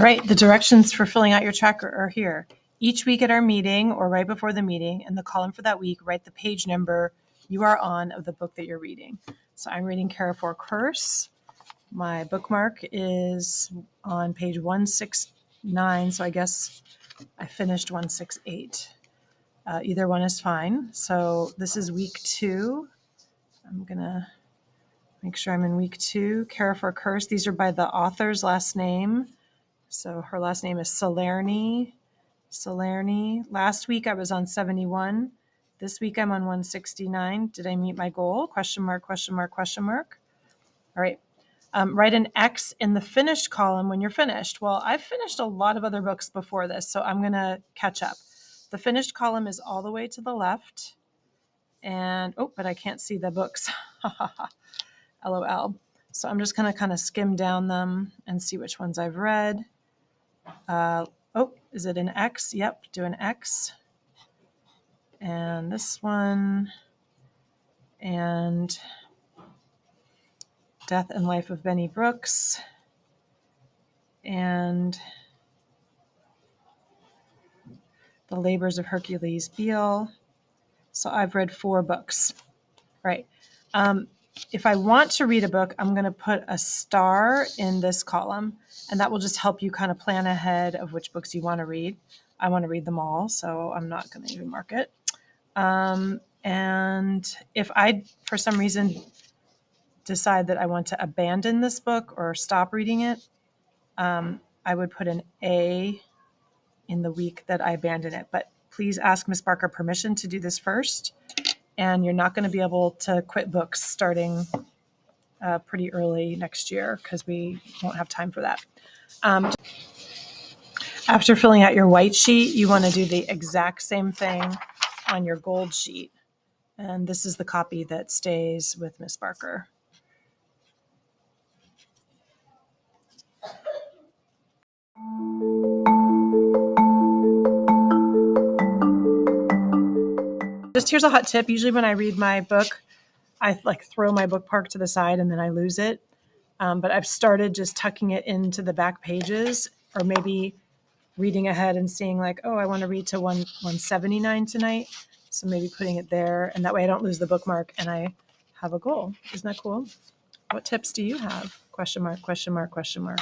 All right, the directions for filling out your tracker are here. Each week at our meeting or right before the meeting, in the column for that week, write the page number you are on of the book that you're reading. So I'm reading Carrefour Curse. My bookmark is on page 169, so I guess I finished 168. Either one is fine. So this is week 2. I'm going to make sure I'm in week 2. Carrefour Curse. These are by the author's last name. So her last name is Salerni. Last week I was on 71. This week I'm on 169. Did I meet my goal? Question mark, question mark, question mark. All right. Write an X in the finished column when you're finished. Well, I've finished a lot of other books before this, so I'm going to catch up. The finished column is all the way to the left. And, but I can't see the books. LOL. So I'm just going to kind of skim down them and see which ones I've read. Is it an X? Yep, do an X. And this one. And Death and Life of Benny Brooks. And The Labors of Hercules Beale. So I've read 4 books. Right. If I want to read a book, I'm going to put a star in this column, and that will just help you kind of plan ahead of which books you want to read. I want to read them all, so I'm not going to even mark it. And if I, for some reason, decide that I want to abandon this book or stop reading it, I would put an A in the week that I abandon it. But please ask Ms. Barker permission to do this first. And you're not going to be able to quit books starting pretty early next year because we won't have time for that. After filling out your white sheet, you want to do the exact same thing on your gold sheet. And this is the copy that stays with Ms. Barker. Just here's a hot tip. Usually when I read my book, I throw my bookmark to the side and then I lose it. But I've started just tucking it into the back pages, or maybe reading ahead and seeing I want to read to 179 tonight. So maybe putting it there, and that way I don't lose the bookmark and I have a goal. Isn't that cool? What tips do you have? Question mark, question mark, question mark.